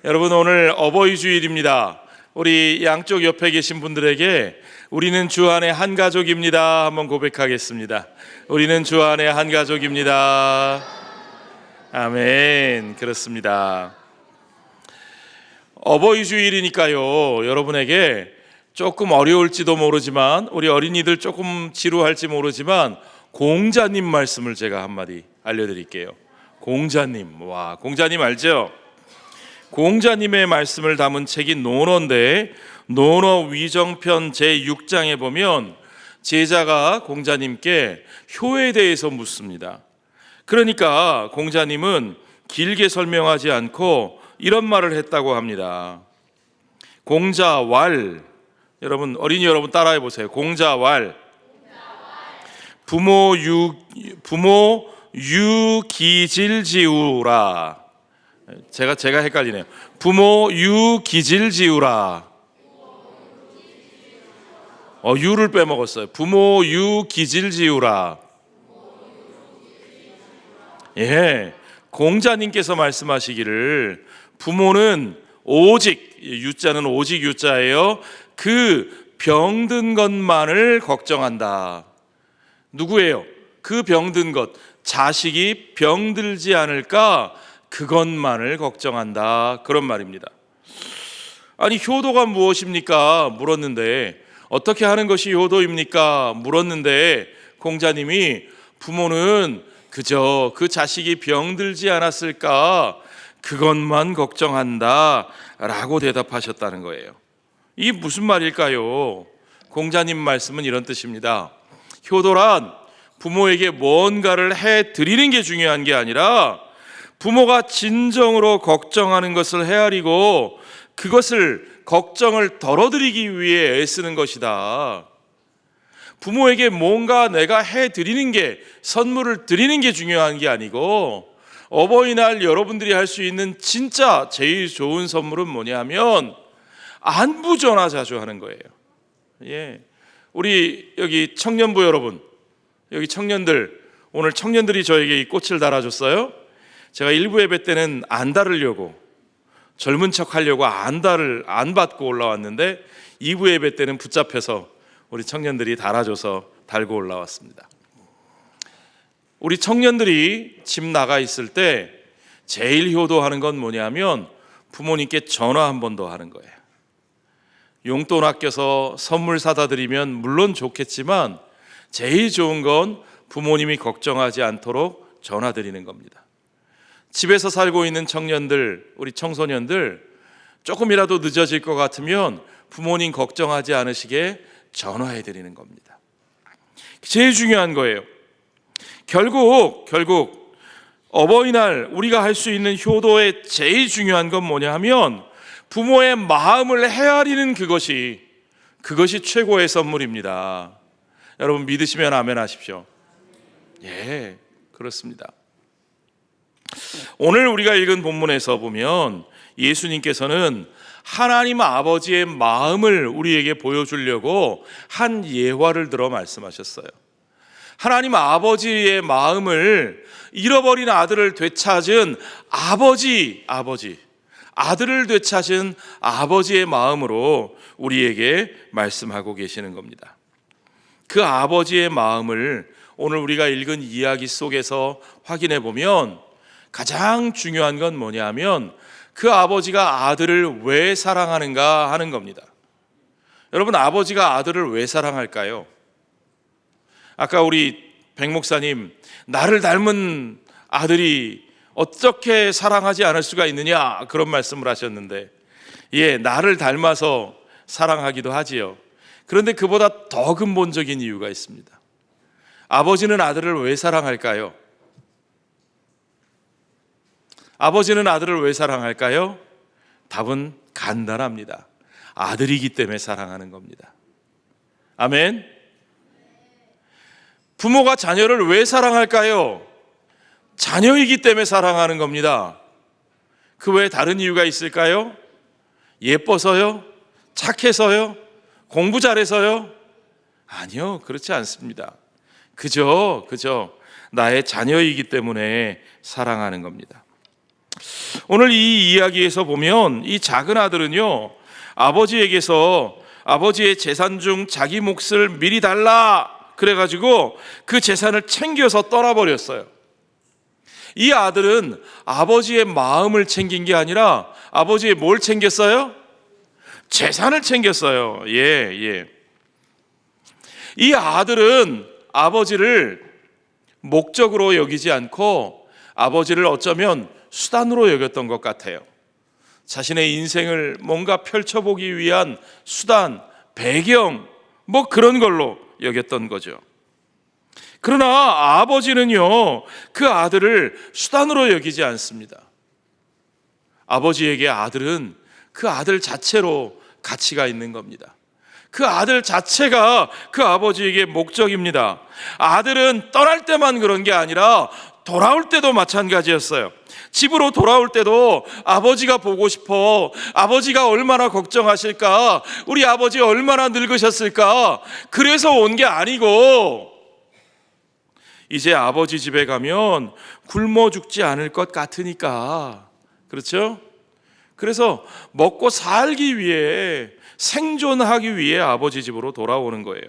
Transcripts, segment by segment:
여러분, 오늘 어버이 주일입니다. 우리 양쪽 옆에 계신 분들에게 우리는 주 안에 한 가족입니다 한번 고백하겠습니다. 우리는 주 안에 한 가족입니다. 아멘. 그렇습니다. 어버이 주일이니까요, 여러분에게 조금 어려울지도 모르지만, 우리 어린이들 조금 지루할지 모르지만 공자님 말씀을 제가 한마디 알려드릴게요. 공자님, 와, 공자님 알죠? 공자님의 말씀을 담은 책이 논어인데, 논어 위정편 제6장에 보면 제자가 공자님께 효에 대해서 묻습니다. 그러니까 공자님은 길게 설명하지 않고 이런 말을 했다고 합니다. 공자왈, 여러분, 어린이 여러분 따라해 보세요. 공자왈. 부모 유기질지우라. 제가 헷갈리네요. 부모 유기질지우라. 유를 빼먹었어요. 부모 유기질지우라. 예, 공자님께서 말씀하시기를 부모는 오직, 유자는 오직 유자예요, 그 병든 것만을 걱정한다. 누구예요? 그 병든 것, 자식이 병들지 않을까, 그것만을 걱정한다, 그런 말입니다. 아니, 효도가 무엇입니까? 물었는데, 어떻게 하는 것이 효도입니까? 물었는데 공자님이 부모는 그저 그 자식이 병들지 않았을까, 그것만 걱정한다 라고 대답하셨다는 거예요. 이게 무슨 말일까요? 공자님 말씀은 이런 뜻입니다. 효도란 부모에게 뭔가를 해드리는 게 중요한 게 아니라 부모가 진정으로 걱정하는 것을 헤아리고 그것을, 걱정을 덜어드리기 위해 애쓰는 것이다. 부모에게 뭔가 내가 해드리는 게, 선물을 드리는 게 중요한 게 아니고, 어버이날 여러분들이 할 수 있는 진짜 제일 좋은 선물은 뭐냐면 안부 전화 자주 하는 거예요. 예, 우리 여기 청년부 여러분, 여기 청년들, 오늘 청년들이 저에게 이 꽃을 달아줬어요. 제가 일부 예배 때는 안 달으려고, 젊은 척 하려고 안 받고 올라왔는데 2부 예배 때는 붙잡혀서 우리 청년들이 달아줘서 달고 올라왔습니다. 우리 청년들이 집 나가 있을 때 제일 효도하는 건 뭐냐면 부모님께 전화 한 번 더 하는 거예요. 용돈 아껴서 선물 사다 드리면 물론 좋겠지만 제일 좋은 건 부모님이 걱정하지 않도록 전화 드리는 겁니다. 집에서 살고 있는 청년들, 우리 청소년들, 조금이라도 늦어질 것 같으면 부모님 걱정하지 않으시게 전화해 드리는 겁니다. 제일 중요한 거예요. 결국 어버이날 우리가 할 수 있는 효도의 제일 중요한 건 뭐냐 하면 부모의 마음을 헤아리는 그것이 최고의 선물입니다. 여러분 믿으시면 아멘 하십시오. 예, 그렇습니다. 오늘 우리가 읽은 본문에서 보면 예수님께서는 하나님 아버지의 마음을 우리에게 보여주려고 한 예화를 들어 말씀하셨어요. 하나님 아버지의 마음을, 잃어버린 아들을 되찾은 아들을 되찾은 아버지의 마음으로 우리에게 말씀하고 계시는 겁니다. 그 아버지의 마음을 오늘 우리가 읽은 이야기 속에서 확인해 보면 가장 중요한 건 뭐냐면 그 아버지가 아들을 왜 사랑하는가 하는 겁니다. 여러분, 아버지가 아들을 왜 사랑할까요? 아까 우리 백 목사님, 나를 닮은 아들이 어떻게 사랑하지 않을 수가 있느냐, 그런 말씀을 하셨는데, 예, 나를 닮아서 사랑하기도 하지요. 그런데 그보다 더 근본적인 이유가 있습니다. 아버지는 아들을 왜 사랑할까요? 아버지는 아들을 왜 사랑할까요? 답은 간단합니다. 아들이기 때문에 사랑하는 겁니다. 아멘. 부모가 자녀를 왜 사랑할까요? 자녀이기 때문에 사랑하는 겁니다. 그 외에 다른 이유가 있을까요? 예뻐서요? 착해서요? 공부 잘해서요? 아니요, 그렇지 않습니다. 그저 나의 자녀이기 때문에 사랑하는 겁니다. 오늘 이 이야기에서 보면 이 작은 아들은요, 아버지에게서 아버지의 재산 중 자기 몫을 미리 달라 그래가지고 그 재산을 챙겨서 떠나버렸어요. 이 아들은 아버지의 마음을 챙긴 게 아니라 아버지의 뭘 챙겼어요? 재산을 챙겼어요. 예. 이 아들은 아버지를 목적으로 여기지 않고 아버지를 어쩌면 수단으로 여겼던 것 같아요. 자신의 인생을 뭔가 펼쳐보기 위한 수단, 배경, 뭐 그런 걸로 여겼던 거죠. 그러나 아버지는요, 그 아들을 수단으로 여기지 않습니다. 아버지에게 아들은 그 아들 자체로 가치가 있는 겁니다. 그 아들 자체가 그 아버지에게 목적입니다. 아들은 떠날 때만 그런 게 아니라 돌아올 때도 마찬가지였어요. 집으로 돌아올 때도 아버지가 보고 싶어, 아버지가 얼마나 걱정하실까, 우리 아버지 얼마나 늙으셨을까, 그래서 온 게 아니고 이제 아버지 집에 가면 굶어 죽지 않을 것 같으니까, 그렇죠? 그래서 먹고 살기 위해, 생존하기 위해 아버지 집으로 돌아오는 거예요.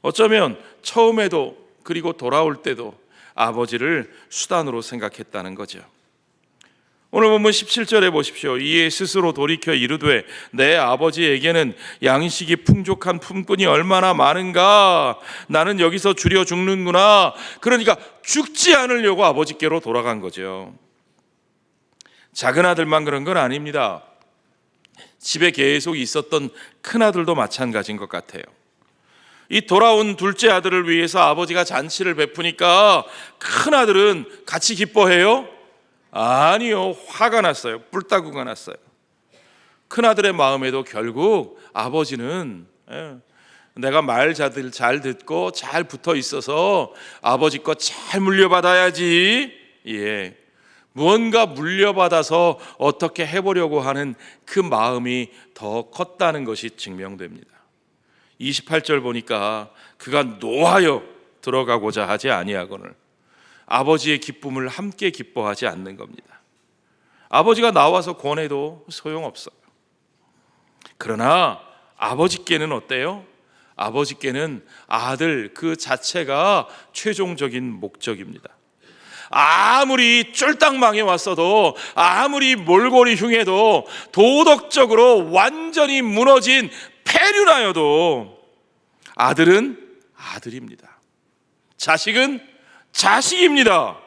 어쩌면 처음에도 그리고 돌아올 때도 아버지를 수단으로 생각했다는 거죠. 오늘 본문 17절에 보십시오. 이에 스스로 돌이켜 이르되 내 아버지에게는 양식이 풍족한 품꾼이 얼마나 많은가, 나는 여기서 줄여 죽는구나. 그러니까 죽지 않으려고 아버지께로 돌아간 거죠. 작은 아들만 그런 건 아닙니다. 집에 계속 있었던 큰 아들도 마찬가지인 것 같아요. 이 돌아온 둘째 아들을 위해서 아버지가 잔치를 베푸니까 큰 아들은 같이 기뻐해요? 아니요, 화가 났어요. 뿔따구가 났어요. 큰 아들의 마음에도 결국 아버지는 내가 말 잘 듣고 잘 붙어 있어서 아버지 거 잘 물려받아야지, 무언가 물려받아서 어떻게 해보려고 하는 그 마음이 더 컸다는 것이 증명됩니다. 28절 보니까 그가 노하여 들어가고자 하지 아니하거늘 아버지의 기쁨을 함께 기뻐하지 않는 겁니다. 아버지가 나와서 권해도 소용없어요. 그러나 아버지께는 어때요? 아버지께는 아들 그 자체가 최종적인 목적입니다. 아무리 쫄딱 망해왔어도, 아무리 몰골이 흉해도, 도덕적으로 완전히 무너진 폐륜하여도 아들은 아들입니다. 자식은 자식입니다.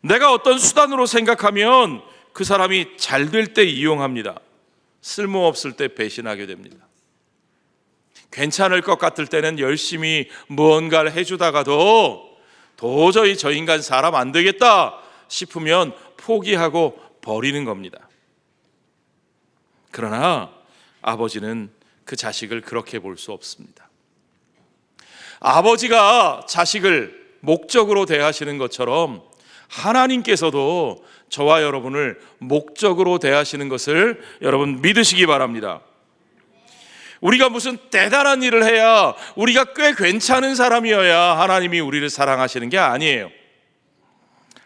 내가 어떤 수단으로 생각하면 그 사람이 잘 될 때 이용합니다. 쓸모없을 때 배신하게 됩니다. 괜찮을 것 같을 때는 열심히 무언가를 해주다가도 도저히 저 인간 사람 안 되겠다 싶으면 포기하고 버리는 겁니다. 그러나 아버지는 그 자식을 그렇게 볼 수 없습니다. 아버지가 자식을 목적으로 대하시는 것처럼 하나님께서도 저와 여러분을 목적으로 대하시는 것을 여러분 믿으시기 바랍니다. 우리가 무슨 대단한 일을 해야, 우리가 꽤 괜찮은 사람이어야 하나님이 우리를 사랑하시는 게 아니에요.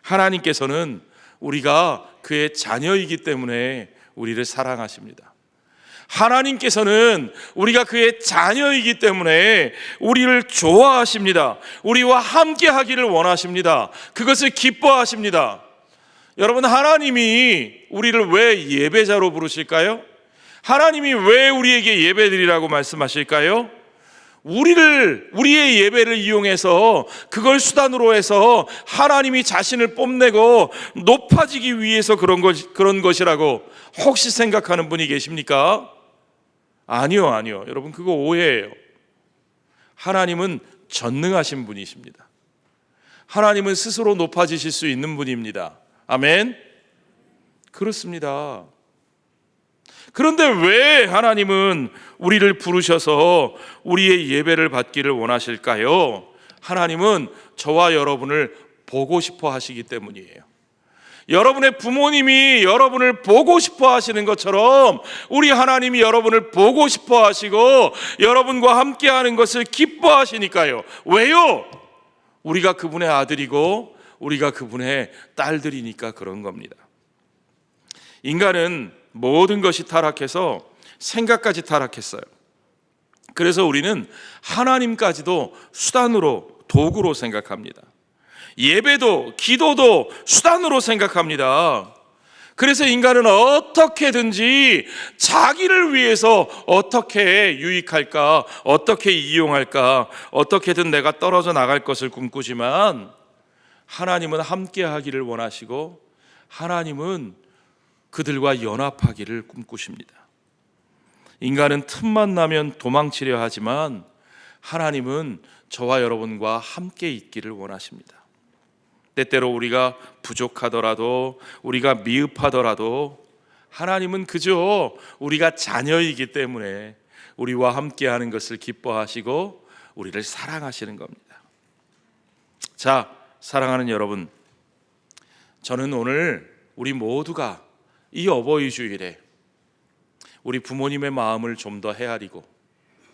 하나님께서는 우리가 그의 자녀이기 때문에 우리를 사랑하십니다. 하나님께서는 우리가 그의 자녀이기 때문에 우리를 좋아하십니다. 우리와 함께 하기를 원하십니다. 그것을 기뻐하십니다. 여러분, 하나님이 우리를 왜 예배자로 부르실까요? 하나님이 왜 우리에게 예배드리라고 말씀하실까요? 우리의 예배를 이용해서, 그걸 수단으로 해서 하나님이 자신을 뽐내고 높아지기 위해서 그런 것이라고 혹시 생각하는 분이 계십니까? 아니요. 여러분, 그거 오해예요. 하나님은 전능하신 분이십니다. 하나님은 스스로 높아지실 수 있는 분입니다. 아멘? 그렇습니다. 그런데 왜 하나님은 우리를 부르셔서 우리의 예배를 받기를 원하실까요? 하나님은 저와 여러분을 보고 싶어 하시기 때문이에요. 여러분의 부모님이 여러분을 보고 싶어 하시는 것처럼 우리 하나님이 여러분을 보고 싶어 하시고 여러분과 함께 하는 것을 기뻐하시니까요. 왜요? 우리가 그분의 아들이고 우리가 그분의 딸들이니까 그런 겁니다. 인간은 모든 것이 타락해서 생각까지 타락했어요. 그래서 우리는 하나님까지도 수단으로, 도구로 생각합니다. 예배도, 기도도 수단으로 생각합니다. 그래서 인간은 어떻게든지 자기를 위해서 어떻게 유익할까, 어떻게 이용할까, 어떻게든 내가 떨어져 나갈 것을 꿈꾸지만 하나님은 함께 하기를 원하시고 하나님은 그들과 연합하기를 꿈꾸십니다. 인간은 틈만 나면 도망치려 하지만 하나님은 저와 여러분과 함께 있기를 원하십니다. 때때로 우리가 부족하더라도, 우리가 미흡하더라도 하나님은 그저 우리가 자녀이기 때문에 우리와 함께하는 것을 기뻐하시고 우리를 사랑하시는 겁니다. 자, 사랑하는 여러분, 저는 오늘 우리 모두가 이 어버이 주일에 우리 부모님의 마음을 좀 더 헤아리고,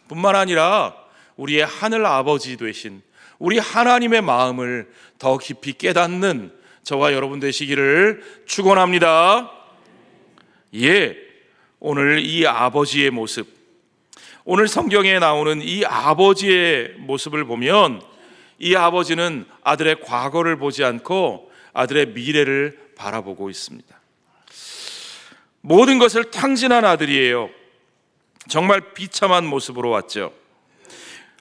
뿐만 아니라 우리의 하늘 아버지 되신 우리 하나님의 마음을 더 깊이 깨닫는 저와 여러분 되시기를 축원합니다. 예, 오늘 이 아버지의 모습, 오늘 성경에 나오는 이 아버지의 모습을 보면 이 아버지는 아들의 과거를 보지 않고 아들의 미래를 바라보고 있습니다. 모든 것을 탕진한 아들이에요. 정말 비참한 모습으로 왔죠.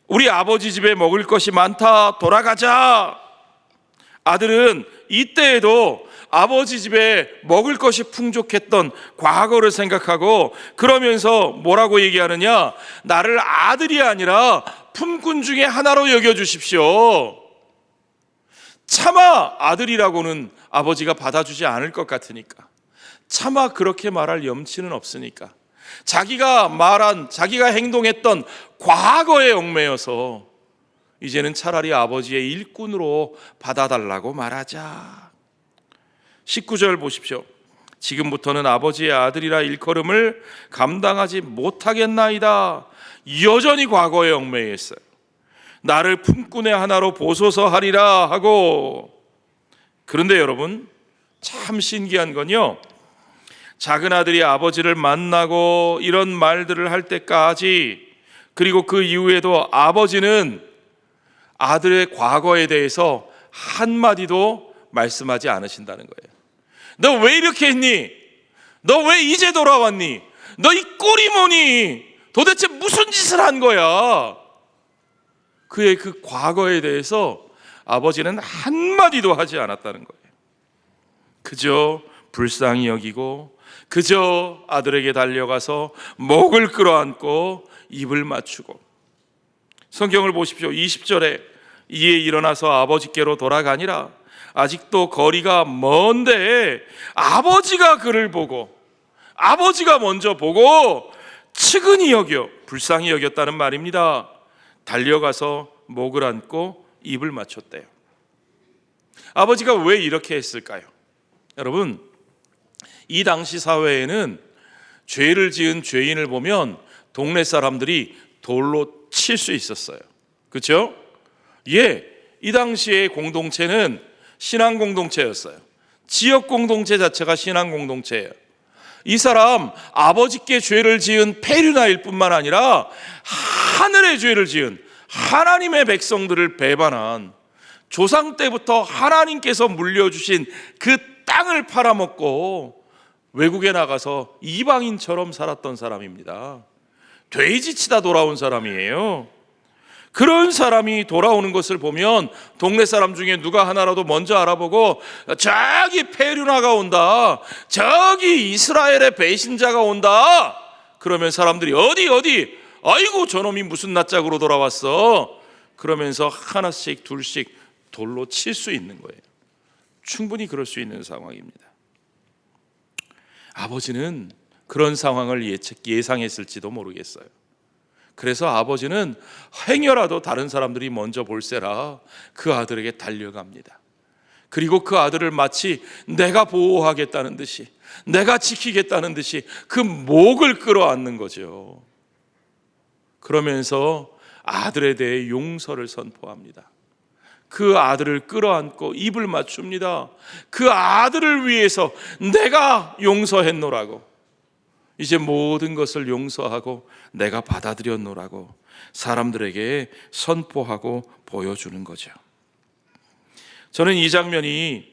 우리 아버지 집에 먹을 것이 많다, 돌아가자. 아들은 이때에도 아버지 집에 먹을 것이 풍족했던 과거를 생각하고 그러면서 뭐라고 얘기하느냐, 나를 아들이 아니라 품꾼 중에 하나로 여겨주십시오. 차마 아들이라고는 아버지가 받아주지 않을 것 같으니까, 차마 그렇게 말할 염치는 없으니까 자기가 말한, 자기가 행동했던 과거에 얽매여서 이제는 차라리 아버지의 일꾼으로 받아달라고 말하자. 19절 보십시오. 지금부터는 아버지의 아들이라 일컬음을 감당하지 못하겠나이다. 여전히 과거에 얽매여 있어요. 나를 품꾼의 하나로 보소서 하리라 하고. 그런데 여러분, 참 신기한 건요, 작은 아들이 아버지를 만나고 이런 말들을 할 때까지, 그리고 그 이후에도 아버지는 아들의 과거에 대해서 한마디도 말씀하지 않으신다는 거예요. 너 왜 이렇게 했니? 너 왜 이제 돌아왔니? 너 이 꼴이 뭐니? 도대체 무슨 짓을 한 거야? 그의 그 과거에 대해서 아버지는 한마디도 하지 않았다는 거예요. 그저 불쌍히 여기고 그저 아들에게 달려가서 목을 끌어안고 입을 맞추고. 성경을 보십시오. 20절에 이에 일어나서 아버지께로 돌아가니라. 아직도 거리가 먼데 아버지가 그를 보고, 아버지가 먼저 보고 측은히 여겨, 불쌍히 여겼다는 말입니다. 달려가서 목을 안고 입을 맞췄대요. 아버지가 왜 이렇게 했을까요? 여러분, 이 당시 사회에는 죄를 지은 죄인을 보면 동네 사람들이 돌로 칠 수 있었어요. 그렇죠? 예, 이 당시의 공동체는 신앙 공동체였어요. 지역 공동체 자체가 신앙 공동체예요. 이 사람 아버지께 죄를 지은 페류나일 뿐만 아니라 하늘의 죄를 지은 하나님의 백성들을 배반한, 조상 때부터 하나님께서 물려주신 그 땅을 팔아먹고 외국에 나가서 이방인처럼 살았던 사람입니다. 돼지치다 돌아온 사람이에요. 그런 사람이 돌아오는 것을 보면 동네 사람 중에 누가 하나라도 먼저 알아보고 저기 페류나가 온다, 저기 이스라엘의 배신자가 온다, 그러면 사람들이 어디 아이고 저놈이 무슨 낯짝으로 돌아왔어, 그러면서 하나씩 둘씩 돌로 칠 수 있는 거예요. 충분히 그럴 수 있는 상황입니다. 아버지는 그런 상황을 예상했을지도 모르겠어요. 그래서 아버지는 행여라도 다른 사람들이 먼저 볼세라 그 아들에게 달려갑니다. 그리고 그 아들을 마치 내가 보호하겠다는 듯이, 내가 지키겠다는 듯이 그 목을 끌어안는 거죠. 그러면서 아들에 대해 용서를 선포합니다. 그 아들을 끌어안고 입을 맞춥니다. 그 아들을 위해서 내가 용서했노라고, 이제 모든 것을 용서하고 내가 받아들였노라고 사람들에게 선포하고 보여주는 거죠. 저는 이 장면이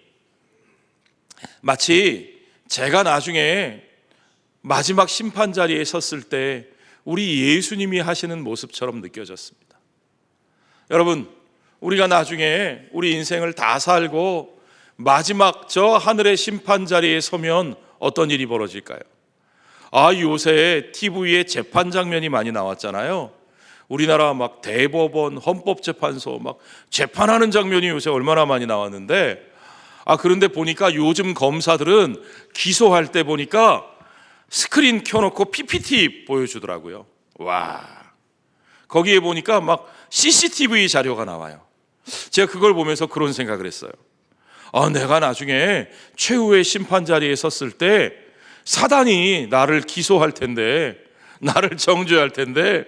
마치 제가 나중에 마지막 심판 자리에 섰을 때 우리 예수님이 하시는 모습처럼 느껴졌습니다. 여러분, 우리가 나중에 우리 인생을 다 살고 마지막 저 하늘의 심판 자리에 서면 어떤 일이 벌어질까요? 요새 TV에 재판 장면이 많이 나왔잖아요. 우리나라 막 대법원, 헌법재판소 막 재판하는 장면이 요새 얼마나 많이 나왔는데, 그런데 보니까 요즘 검사들은 기소할 때 보니까 스크린 켜놓고 PPT 보여주더라고요. 와, 거기에 보니까 막 CCTV 자료가 나와요. 제가 그걸 보면서 그런 생각을 했어요. 내가 나중에 최후의 심판 자리에 섰을 때 사단이 나를 기소할 텐데, 나를 정죄할 텐데,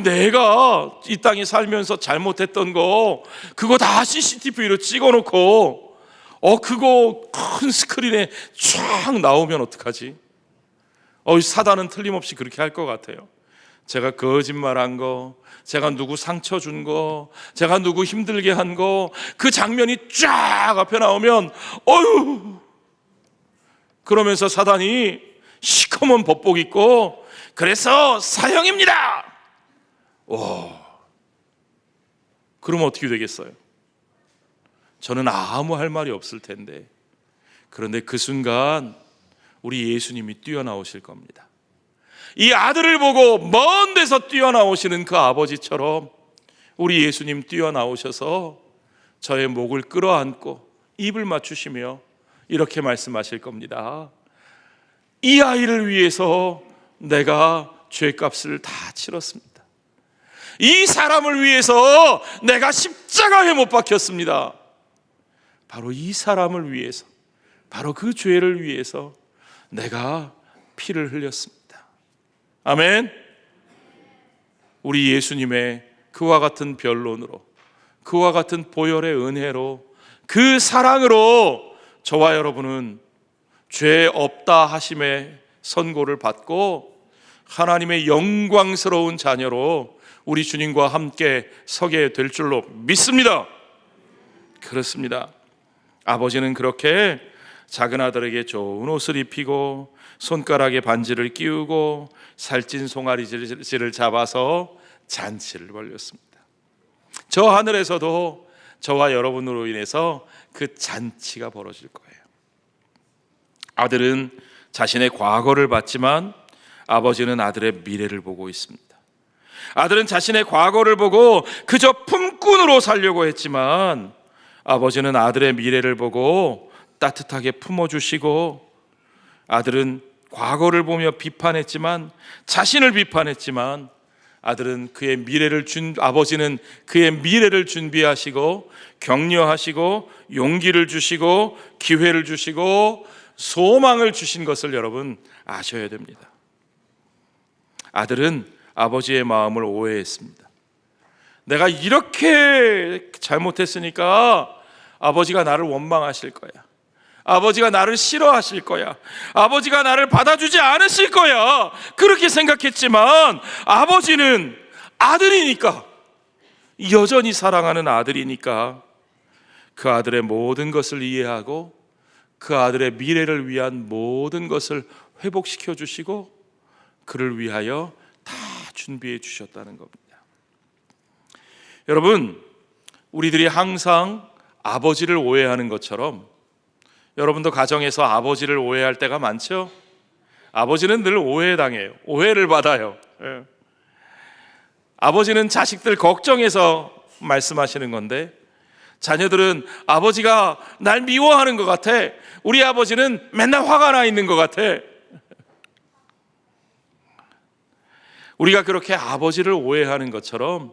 내가 이 땅에 살면서 잘못했던 거 그거 다 CCTV로 찍어놓고 그거 큰 스크린에 쫙 나오면 어떡하지? 사단은 틀림없이 그렇게 할 것 같아요. 제가 거짓말한 거, 제가 누구 상처 준 거, 제가 누구 힘들게 한 거, 그 장면이 쫙 앞에 나오면 그러면서 사단이 시커먼 법복 입고 그래서 사형입니다. 그러면 어떻게 되겠어요? 저는 아무 할 말이 없을 텐데, 그런데 그 순간 우리 예수님이 뛰어나오실 겁니다. 이 아들을 보고 먼 데서 뛰어나오시는 그 아버지처럼 우리 예수님 뛰어나오셔서 저의 목을 끌어안고 입을 맞추시며 이렇게 말씀하실 겁니다. 이 아이를 위해서 내가 죄값을 다 치렀습니다. 이 사람을 위해서 내가 십자가에 못 박혔습니다. 바로 이 사람을 위해서, 바로 그 죄를 위해서 내가 피를 흘렸습니다. 아멘. 우리 예수님의 그와 같은 변론으로, 그와 같은 보혈의 은혜로, 그 사랑으로 저와 여러분은 죄 없다 하심의 선고를 받고 하나님의 영광스러운 자녀로 우리 주님과 함께 서게 될 줄로 믿습니다. 그렇습니다. 아버지는 그렇게 작은 아들에게 좋은 옷을 입히고 손가락에 반지를 끼우고 살찐 송아지를 잡아서 잔치를 벌였습니다. 저 하늘에서도 저와 여러분으로 인해서 그 잔치가 벌어질 거예요. 아들은 자신의 과거를 봤지만 아버지는 아들의 미래를 보고 있습니다. 아들은 자신의 과거를 보고 그저 품꾼으로 살려고 했지만 아버지는 아들의 미래를 보고 따뜻하게 품어주시고, 아들은 과거를 보며 비판했지만, 자신을 비판했지만 아버지는 그의 미래를 준비하시고 격려하시고 용기를 주시고 기회를 주시고 소망을 주신 것을 여러분 아셔야 됩니다. 아들은 아버지의 마음을 오해했습니다. 내가 이렇게 잘못했으니까 아버지가 나를 원망하실 거야. 아버지가 나를 싫어하실 거야. 아버지가 나를 받아주지 않으실 거야. 그렇게 생각했지만 아버지는 아들이니까, 여전히 사랑하는 아들이니까 그 아들의 모든 것을 이해하고 그 아들의 미래를 위한 모든 것을 회복시켜 주시고 그를 위하여 다 준비해 주셨다는 겁니다. 여러분, 우리들이 항상 아버지를 오해하는 것처럼 여러분도 가정에서 아버지를 오해할 때가 많죠? 아버지는 늘 오해당해요. 오해를 받아요. 아버지는 자식들 걱정해서 말씀하시는 건데 자녀들은 아버지가 날 미워하는 것 같아. 우리 아버지는 맨날 화가 나 있는 것 같아. 우리가 그렇게 아버지를 오해하는 것처럼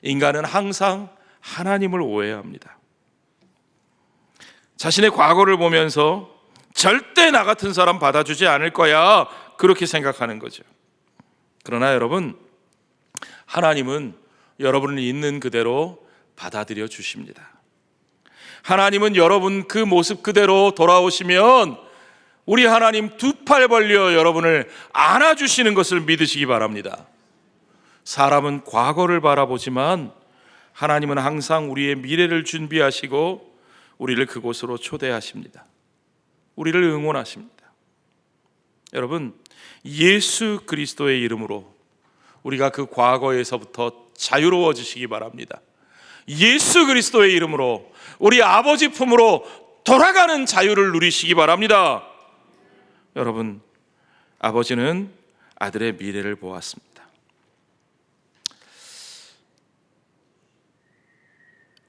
인간은 항상 하나님을 오해합니다. 자신의 과거를 보면서 절대 나 같은 사람 받아주지 않을 거야, 그렇게 생각하는 거죠. 그러나 여러분, 하나님은 여러분을 있는 그대로 받아들여 주십니다. 하나님은 여러분 그 모습 그대로 돌아오시면 우리 하나님 두 팔 벌려 여러분을 안아주시는 것을 믿으시기 바랍니다. 사람은 과거를 바라보지만 하나님은 항상 우리의 미래를 준비하시고 우리를 그곳으로 초대하십니다. 우리를 응원하십니다. 여러분, 예수 그리스도의 이름으로 우리가 그 과거에서부터 자유로워지시기 바랍니다. 예수 그리스도의 이름으로 우리 아버지 품으로 돌아가는 자유를 누리시기 바랍니다. 여러분, 아버지는 아들의 미래를 보았습니다.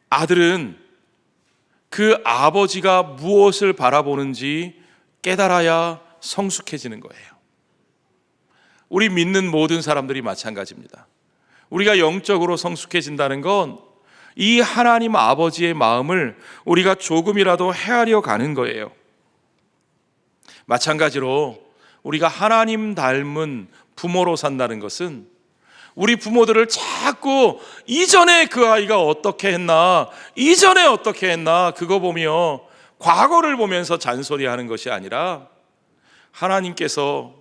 아들은 그 아버지가 무엇을 바라보는지 깨달아야 성숙해지는 거예요. 우리 믿는 모든 사람들이 마찬가지입니다. 우리가 영적으로 성숙해진다는 건 이 하나님 아버지의 마음을 우리가 조금이라도 헤아려 가는 거예요. 마찬가지로 우리가 하나님 닮은 부모로 산다는 것은 우리 부모들을 자꾸 이전에 그 아이가 어떻게 했나, 이전에 어떻게 했나 그거 보며 과거를 보면서 잔소리하는 것이 아니라 하나님께서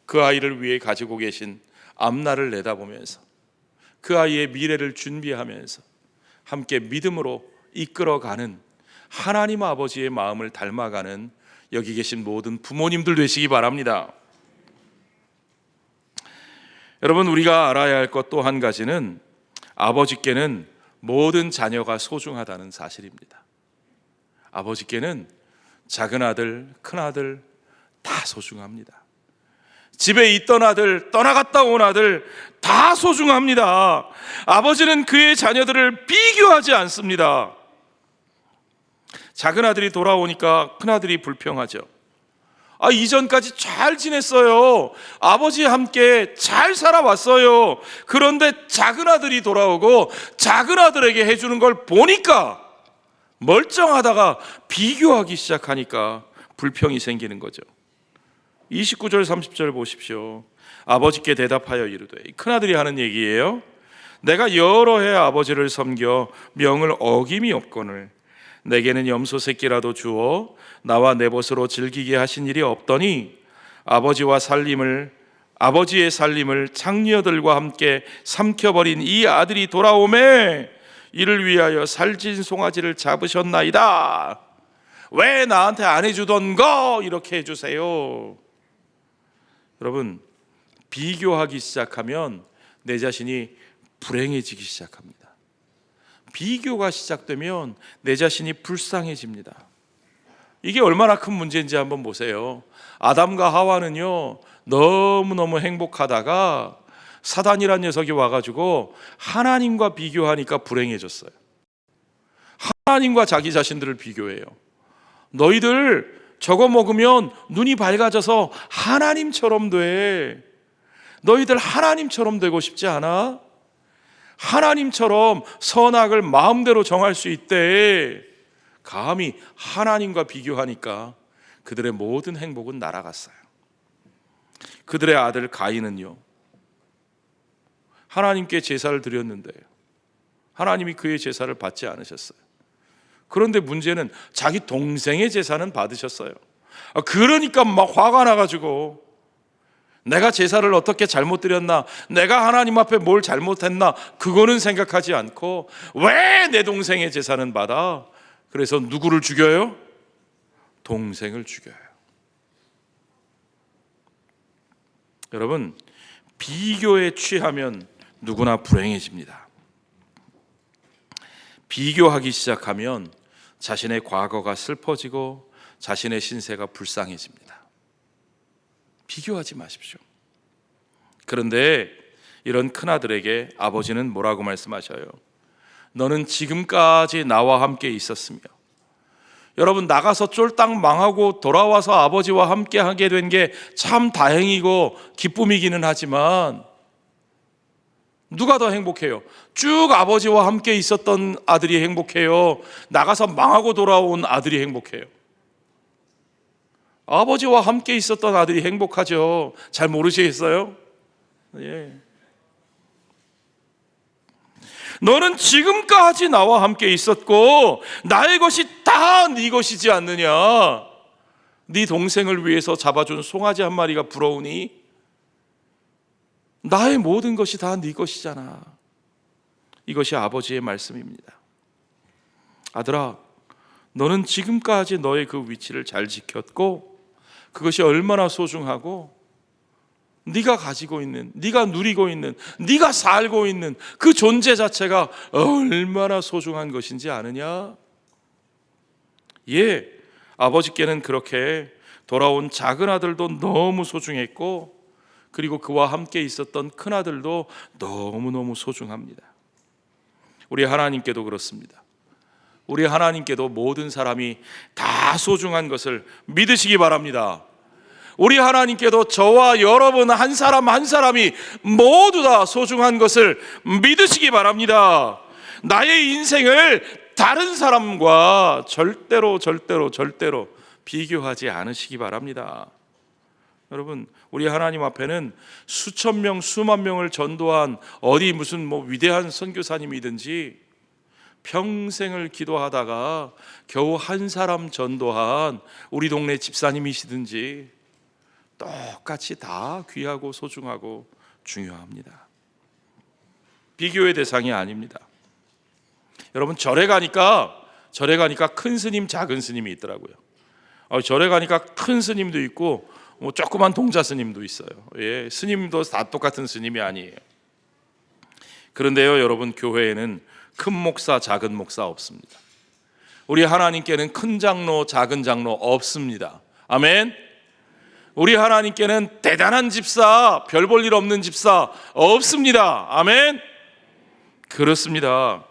그 아이를 위해 가지고 계신 앞날을 내다보면서 그 아이의 미래를 준비하면서 함께 믿음으로 이끌어가는 하나님 아버지의 마음을 닮아가는 여기 계신 모든 부모님들 되시기 바랍니다. 여러분, 우리가 알아야 할 것 또 한 가지는 아버지께는 모든 자녀가 소중하다는 사실입니다. 아버지께는 작은 아들, 큰 아들 다 소중합니다. 집에 있던 아들, 떠나갔다 온 아들 다 소중합니다. 아버지는 그의 자녀들을 비교하지 않습니다. 작은 아들이 돌아오니까 큰 아들이 불평하죠. 이전까지 잘 지냈어요. 아버지와 함께 잘 살아왔어요. 그런데 작은 아들이 돌아오고 작은 아들에게 해주는 걸 보니까 멀쩡하다가 비교하기 시작하니까 불평이 생기는 거죠. 29절 30절 보십시오. 아버지께 대답하여 이르되, 큰아들이 하는 얘기예요. 내가 여러 해 아버지를 섬겨 명을 어김이 없거늘 내게는 염소 새끼라도 주어 나와 내 벗으로 즐기게 하신 일이 없더니 아버지의 살림을 장녀들과 함께 삼켜버린 이 아들이 돌아오매 이를 위하여 살찐 송아지를 잡으셨나이다. 왜 나한테 안 해주던 거 이렇게 해주세요. 여러분, 비교하기 시작하면 내 자신이 불행해지기 시작합니다. 비교가 시작되면 내 자신이 불쌍해집니다. 이게 얼마나 큰 문제인지 한번 보세요. 아담과 하와는요 너무너무 행복하다가 사단이란 녀석이 와가지고 하나님과 비교하니까 불행해졌어요. 하나님과 자기 자신들을 비교해요. 너희들 저거 먹으면 눈이 밝아져서 하나님처럼 돼. 너희들 하나님처럼 되고 싶지 않아? 하나님처럼 선악을 마음대로 정할 수 있대. 감히 하나님과 비교하니까 그들의 모든 행복은 날아갔어요. 그들의 아들 가인은요 하나님께 제사를 드렸는데 하나님이 그의 제사를 받지 않으셨어요. 그런데 문제는 자기 동생의 제사는 받으셨어요. 그러니까 막 화가 나가지고 내가 제사를 어떻게 잘못 드렸나, 내가 하나님 앞에 뭘 잘못했나, 그거는 생각하지 않고 왜 내 동생의 제사는 받아? 그래서 누구를 죽여요? 동생을 죽여요. 여러분, 비교에 취하면 누구나 불행해집니다. 비교하기 시작하면 자신의 과거가 슬퍼지고 자신의 신세가 불쌍해집니다. 비교하지 마십시오. 그런데 이런 큰아들에게 아버지는 뭐라고 말씀하셔요? 너는 지금까지 나와 함께 있었으며, 여러분 나가서 쫄딱 망하고 돌아와서 아버지와 함께 하게 된 게 참 다행이고 기쁨이기는 하지만 누가 더 행복해요? 쭉 아버지와 함께 있었던 아들이 행복해요? 나가서 망하고 돌아온 아들이 행복해요? 아버지와 함께 있었던 아들이 행복하죠. 잘 모르시겠어요? 예. 너는 지금까지 나와 함께 있었고 나의 것이 다 네 것이지 않느냐? 네 동생을 위해서 잡아준 송아지 한 마리가 부러우니 나의 모든 것이 다 네 것이잖아. 이것이 아버지의 말씀입니다. 아들아, 너는 지금까지 너의 그 위치를 잘 지켰고 그것이 얼마나 소중하고 네가 가지고 있는, 네가 누리고 있는, 네가 살고 있는 그 존재 자체가 얼마나 소중한 것인지 아느냐? 예, 아버지께는 그렇게 돌아온 작은 아들도 너무 소중했고 그리고 그와 함께 있었던 큰 아들도 너무너무 소중합니다. 우리 하나님께도 그렇습니다. 우리 하나님께도 모든 사람이 다 소중한 것을 믿으시기 바랍니다. 우리 하나님께도 저와 여러분 한 사람 한 사람이 모두 다 소중한 것을 믿으시기 바랍니다. 나의 인생을 다른 사람과 절대로 비교하지 않으시기 바랍니다. 여러분, 우리 하나님 앞에는 수천 명, 수만 명을 전도한 어디 무슨 위대한 선교사님이든지 평생을 기도하다가 겨우 한 사람 전도한 우리 동네 집사님이시든지 똑같이 다 귀하고 소중하고 중요합니다. 비교의 대상이 아닙니다. 여러분, 절에 가니까 큰 스님, 작은 스님이 있더라고요. 절에 가니까 큰 스님도 있고 조그만 동자 스님도 있어요. 예, 스님도 다 똑같은 스님이 아니에요. 그런데요, 여러분, 교회에는 큰 목사, 작은 목사 없습니다. 우리 하나님께는 큰 장로, 작은 장로 없습니다. 아멘. 우리 하나님께는 대단한 집사, 별 볼 일 없는 집사 없습니다. 아멘. 그렇습니다.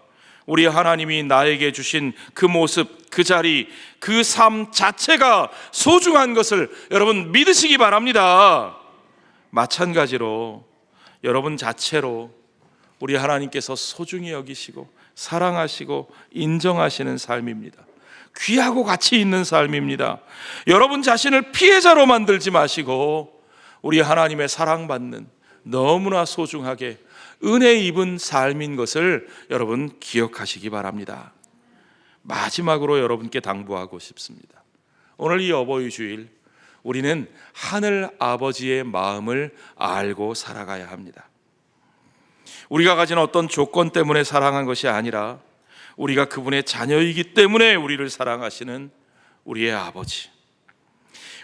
우리 하나님이 나에게 주신 그 모습, 그 자리, 그 삶 자체가 소중한 것을 여러분 믿으시기 바랍니다. 마찬가지로 여러분 자체로 우리 하나님께서 소중히 여기시고 사랑하시고 인정하시는 삶입니다. 귀하고 가치 있는 삶입니다. 여러분 자신을 피해자로 만들지 마시고 우리 하나님의 사랑받는 너무나 소중하게 은혜 입은 삶인 것을 여러분 기억하시기 바랍니다. 마지막으로 여러분께 당부하고 싶습니다. 오늘 이 어버이 주일 우리는 하늘 아버지의 마음을 알고 살아가야 합니다. 우리가 가진 어떤 조건 때문에 사랑한 것이 아니라 우리가 그분의 자녀이기 때문에 우리를 사랑하시는 우리의 아버지,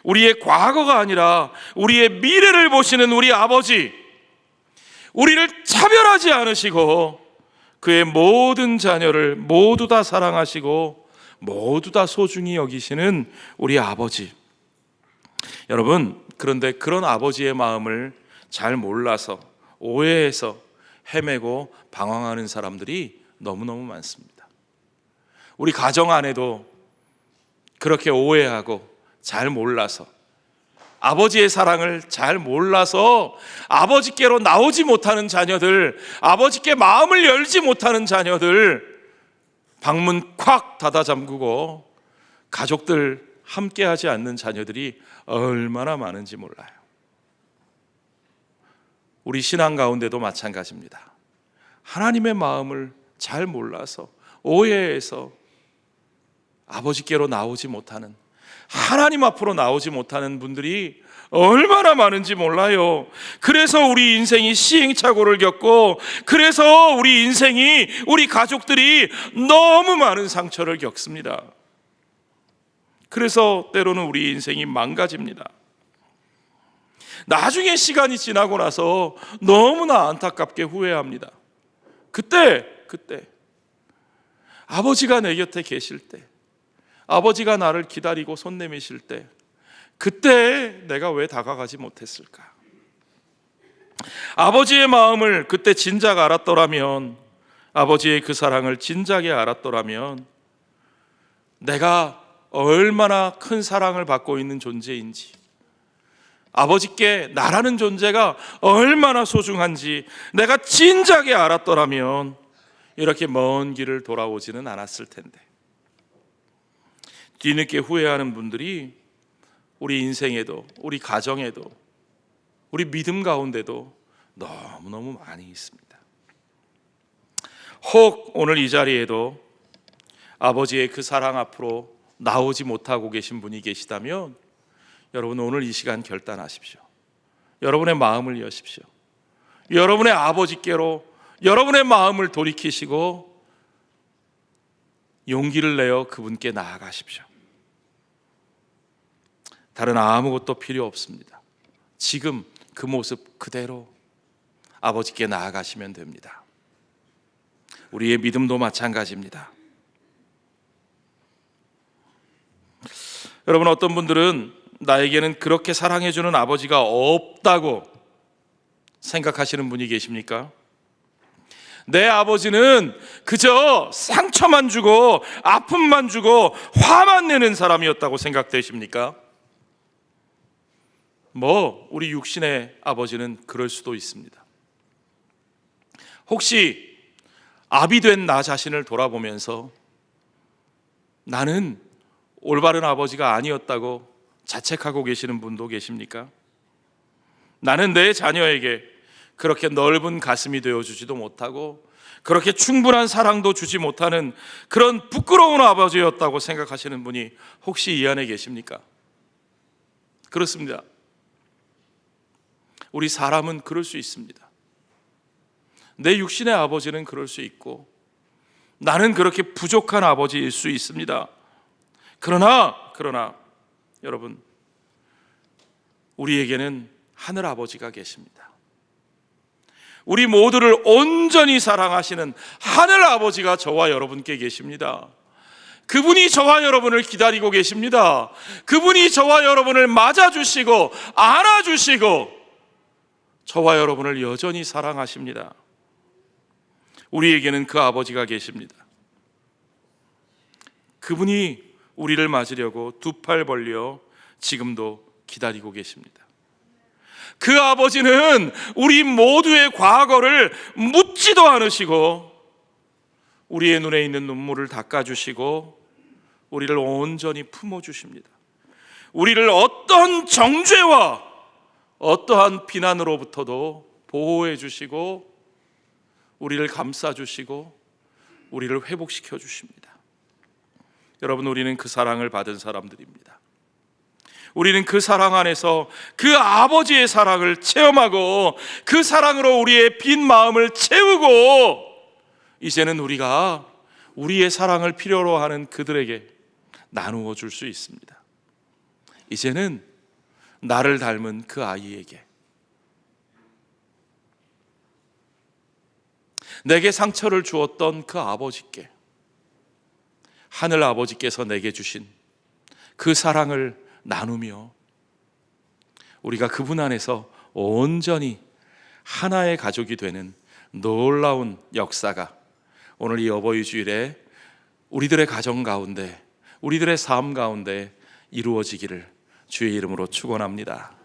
우리의 과거가 아니라 우리의 미래를 보시는 우리 아버지, 우리를 차별하지 않으시고 그의 모든 자녀를 모두 다 사랑하시고 모두 다 소중히 여기시는 우리 아버지. 여러분, 그런데 그런 아버지의 마음을 잘 몰라서 오해해서 헤매고 방황하는 사람들이 너무너무 많습니다. 우리 가정 안에도 그렇게 오해하고 잘 몰라서 아버지의 사랑을 잘 몰라서 아버지께로 나오지 못하는 자녀들, 아버지께 마음을 열지 못하는 자녀들, 방문 콱 닫아 잠그고 가족들 함께하지 않는 자녀들이 얼마나 많은지 몰라요. 우리 신앙 가운데도 마찬가지입니다. 하나님의 마음을 잘 몰라서 오해해서 아버지께로 나오지 못하는, 하나님 앞으로 나오지 못하는 분들이 얼마나 많은지 몰라요. 그래서 우리 인생이 시행착오를 겪고, 그래서 우리 인생이, 우리 가족들이 너무 많은 상처를 겪습니다. 그래서 때로는 우리 인생이 망가집니다. 나중에 시간이 지나고 나서 너무나 안타깝게 후회합니다. 그때 아버지가 내 곁에 계실 때, 아버지가 나를 기다리고 손 내미실 때, 그때 내가 왜 다가가지 못했을까? 아버지의 마음을 그때 진작 알았더라면, 아버지의 그 사랑을 진작에 알았더라면 내가 얼마나 큰 사랑을 받고 있는 존재인지, 아버지께 나라는 존재가 얼마나 소중한지 내가 진작에 알았더라면 이렇게 먼 길을 돌아오지는 않았을 텐데. 뒤늦게 후회하는 분들이 우리 인생에도, 우리 가정에도, 우리 믿음 가운데도 너무너무 많이 있습니다. 혹 오늘 이 자리에도 아버지의 그 사랑 앞으로 나오지 못하고 계신 분이 계시다면 여러분 오늘 이 시간 결단하십시오. 여러분의 마음을 여십시오. 여러분의 아버지께로 여러분의 마음을 돌이키시고 용기를 내어 그분께 나아가십시오. 다른 아무것도 필요 없습니다. 지금 그 모습 그대로 아버지께 나아가시면 됩니다. 우리의 믿음도 마찬가지입니다. 여러분, 어떤 분들은 나에게는 그렇게 사랑해주는 아버지가 없다고 생각하시는 분이 계십니까? 내 아버지는 그저 상처만 주고 아픔만 주고 화만 내는 사람이었다고 생각되십니까? 우리 육신의 아버지는 그럴 수도 있습니다. 혹시 아비 된 나 자신을 돌아보면서 나는 올바른 아버지가 아니었다고 자책하고 계시는 분도 계십니까? 나는 내 자녀에게 그렇게 넓은 가슴이 되어주지도 못하고 그렇게 충분한 사랑도 주지 못하는 그런 부끄러운 아버지였다고 생각하시는 분이 혹시 이 안에 계십니까? 그렇습니다. 우리 사람은 그럴 수 있습니다. 내 육신의 아버지는 그럴 수 있고 나는 그렇게 부족한 아버지일 수 있습니다. 그러나 여러분, 우리에게는 하늘 아버지가 계십니다. 우리 모두를 온전히 사랑하시는 하늘 아버지가 저와 여러분께 계십니다. 그분이 저와 여러분을 기다리고 계십니다. 그분이 저와 여러분을 맞아주시고 안아주시고 저와 여러분을 여전히 사랑하십니다. 우리에게는 그 아버지가 계십니다. 그분이 우리를 맞으려고 두 팔 벌려 지금도 기다리고 계십니다. 그 아버지는 우리 모두의 과거를 묻지도 않으시고 우리의 눈에 있는 눈물을 닦아주시고 우리를 온전히 품어주십니다. 우리를 어떤 정죄와 어떠한 비난으로부터도 보호해 주시고 우리를 감싸 주시고 우리를 회복시켜 주십니다. 여러분, 우리는 그 사랑을 받은 사람들입니다. 우리는 그 사랑 안에서 그 아버지의 사랑을 체험하고 그 사랑으로 우리의 빈 마음을 채우고 이제는 우리가 우리의 사랑을 필요로 하는 그들에게 나누어 줄 수 있습니다. 이제는 나를 닮은 그 아이에게, 내게 상처를 주었던 그 아버지께, 하늘 아버지께서 내게 주신 그 사랑을 나누며 우리가 그분 안에서 온전히 하나의 가족이 되는 놀라운 역사가 오늘 이 어버이 주일에 우리들의 가정 가운데, 우리들의 삶 가운데 이루어지기를 주의 이름으로 축원합니다.